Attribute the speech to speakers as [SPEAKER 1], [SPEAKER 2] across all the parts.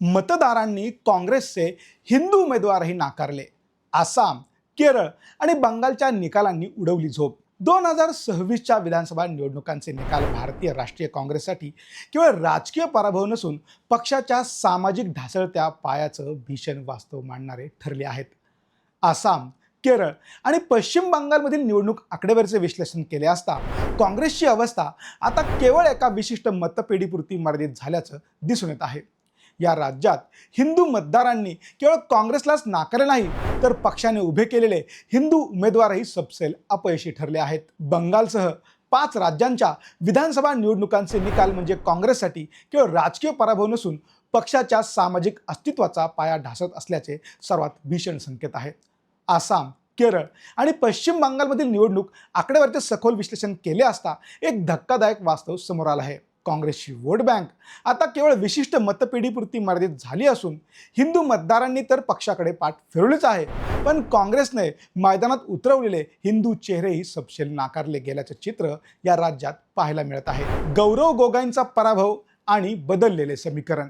[SPEAKER 1] मतदारांनी काँग्रेसचे हिंदू उमेदवारही नाकारले. आसाम, केरळ आणि बंगालच्या निकालांनी उडवली झोप. 2026च्या विधानसभा निवडणुकांचे निकाल भारतीय राष्ट्रीय काँग्रेससाठी केवळ राजकीय पराभव नसून पक्षाच्या सामाजिक ढासळत्या पायाचं भीषण वास्तव मांडणारे ठरले आहेत. आसाम, केरळ आणि पश्चिम बंगालमधील निवडणूक आकडेवारीचे विश्लेषण केले असता काँग्रेसची अवस्था आता केवळ एका विशिष्ट मतपेढीपुरती मर्यादित झाल्याचं दिसून येत आहे. या राज्यात हिंदू मतदारांनी केवळ काँग्रेसलाच नाकारले नाही तर पक्षाने उभे केलेले हिंदू उमेदवारही सपसेल अपयशी ठरले आहेत. बंगालसह 5 राज्यांच्या विधानसभा निवडणुकांचे निकाल म्हणजे काँग्रेससाठी केवळ राजकीय पराभव नसून पक्षाच्या सामाजिक अस्तित्वाचा पाया ढासळत असल्याचे सर्वात भीषण संकेत आहेत. आसाम, केरळ आणि पश्चिम बंगालमधील निवडणूक आकडेवारीचे सखोल विश्लेषण केले असता एक धक्कादायक वास्तव समोर आलं आहे. काँग्रेसची वोट बँक आता केवळ विशिष्ट मतपेढीपुरती मर्यादित झाली असून हिंदू मतदारांनी तर पक्षाकडे पाठ फिरवलीच आहे, पण काँग्रेसने मैदानात उतरवलेले हिंदू चेहरेही सपशेल नाकारले गेल्याचे चित्र या राज्यात पाहायला मिळत आहे. गौरव गोगोईंचा पराभव आणि बदललेले समीकरण.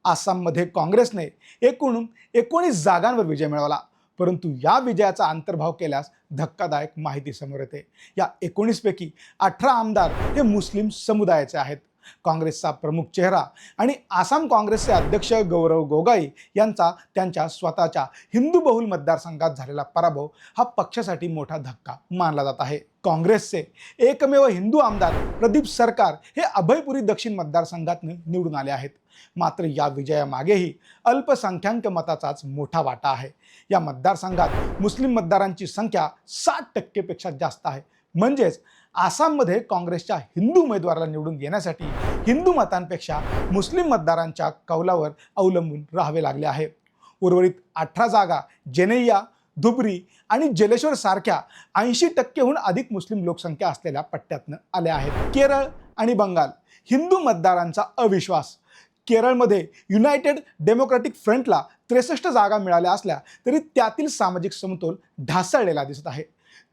[SPEAKER 1] आसाममध्ये काँग्रेसने एकूण 19 जागांवर विजय मिळवला, परंतु या विजयाचा अंतर्भाव केल्यास धक्कादायक माहिती समोर येते. या 19 पैकी 18 आमदार हे मुस्लिम समुदायाचे आहेत. काँग्रेसचा प्रमुख चेहरा आणि आसाम काँग्रेसचे अध्यक्ष गौरव गोगोई यांचा त्यांच्या स्वतःच्या हिंदू बहुल मतदारसंघात झालेला पराभव हा पक्षासाठी मोठा धक्का मानला जात आहे. काँग्रेसचे एकमेव हिंदू आमदार प्रदीप सरकार हे अभयपुरी दक्षिण मतदारसंघातून निवडून आले आहेत. मात्र या विजयामागेही अल्पसंख्याक मताचाच मोठा वाटा आहे. या मतदारसंघात मुस्लिम मतदारांची संख्या 60% पेक्षा जास्त आहे. म्हणजेच आसाममध्ये काँग्रेसच्या हिंदू उमेदवाराला निवडून येण्यासाठी हिंदू मतांपेक्षा मुस्लिम मतदारांच्या कौलावर अवलंबून राहावे लागले आहे. उर्वरित 18 जागा जेनेइया, धुबरी आणि जलेश्वर सारख्या 80%हून अधिक मुस्लिम लोकसंख्या असलेल्या पट्ट्यातनं आल्या आहेत. केरळ आणि बंगाल. हिंदू मतदारांचा अविश्वास. केरळमध्ये युनायटेड डेमोक्रॅटिक फ्रंटला 63 जागा मिळाल्या असल्या तरी त्यातील सामाजिक समतोल ढासळलेला दिसत आहे.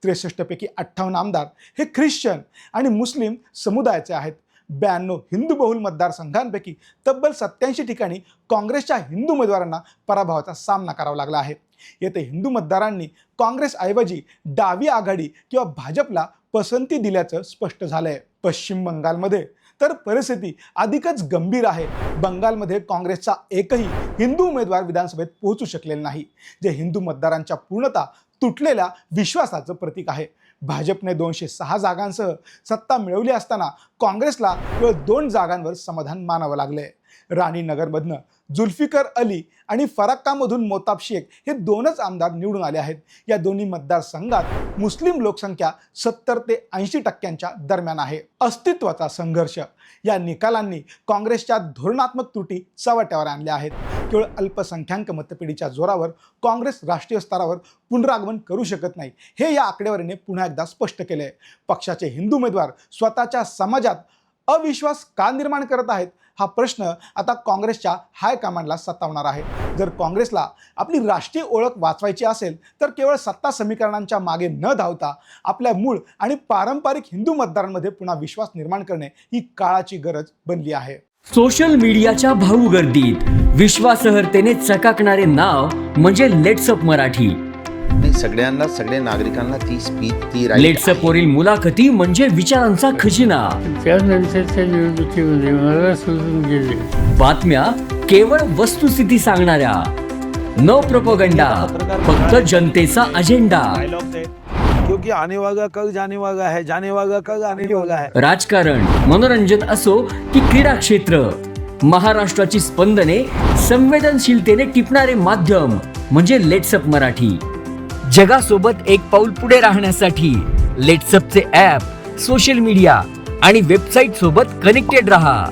[SPEAKER 1] 63 पैकी 58 आमदार हे ख्रिश्चन आणि मुस्लिम समुदायाचे आहेत. 92 हिंदू बहुल मतदारसंघांपैकी तब्बल 87 ठिकाणी काँग्रेसच्या हिंदू उमेदवारांना पराभवाचा सामना करावा लागला आहे. येथे हिंदू मतदारांनी काँग्रेसऐवजी डावी आघाडी किंवा भाजपला पसंती दिल्याचं स्पष्ट झालंय. पश्चिम बंगालमध्ये तर परिस्थिती अधिकच गंभीर आहे. बंगालमध्ये काँग्रेसचा एकही हिंदू उमेदवार विधानसभेत पोहोचू शकलेला नाही, जे हिंदू मतदारांच्या पूर्णतः तुटलेल्या विश्वासाचं प्रतीक आहे. भाजपने 206 जागांसह सत्ता मिळवली असताना काँग्रेसला केवळ 2 जागांवर समाधान मानावं लागले. राणीनगरमधनं जुल्फिकर अली आणि फराक्कामधून मोताब शेख हे 2च आमदार निवडून आले आहेत. या दोन्ही मतदारसंघात मुस्लिम लोकसंख्या 70 ते 80% दरम्यान आहे. अस्तित्वाचा संघर्ष. या निकालांनी काँग्रेसच्या धोरणात्मक त्रुटी चव्हाट्यावर आणल्या आहेत. केवळ अल्पसंख्याक मतपेढीच्या जोरावर काँग्रेस राष्ट्रीय स्तरावर पुनरागमन करू शकत नाही, हे या आकडेवारीने पुन्हा एकदा स्पष्ट केले. पक्षाचे हिंदू उमेदवार स्वतःच्या समाजात अविश्वास का निर्माण करत आहेत हा प्रश्न आता काँग्रेसच्या हायकमांडला सतावणार आहे. जर काँग्रेसला आपली राष्ट्रीय ओळख वाचवायची असेल तर केवळ सत्ता समीकरणांच्या मागे न धावता आपल्या मूळ आणि पारंपरिक हिंदू मतदारांमध्ये पुन्हा विश्वास निर्माण करणे ही काळाची गरज बनली आहे.
[SPEAKER 2] सोशल मीडियाच्या भाऊ गर्दीत विश्वासार्हतेने चकाकणारे नाव म्हणजे लेट्सअप मराठी.
[SPEAKER 3] सगळ्यांना, सगळ्या नागरिकांना ती स्पीच, ती
[SPEAKER 2] लेट्सअप वरील मुलाखती म्हणजे विचारांचा खजिना.
[SPEAKER 4] त्यानंतरच्या निवडणुकीमध्ये मला सोडून गेले.
[SPEAKER 2] बातम्या केवळ वस्तुस्थिती सांगणाऱ्या, न प्रोपगंडा, फक्त जनतेचा अजेंडा.
[SPEAKER 5] क्योंकि आने वाला कल जाने वाला है, जाने वाला कल आने वाला है.
[SPEAKER 2] राजकारण, मनोरंजन असो की क्रीडा क्षेत्र, महाराष्ट्राची स्पंदने संवेदनशीलतेने टिपणारे माध्यम म्हणजे लेट्सअप मराठी. जगासोबत एक पाऊल पुढे राहण्यासाठी लेट्सअपचे ॲप, सोशल मीडिया आणि वेबसाईट सोबत कनेक्टेड रहा.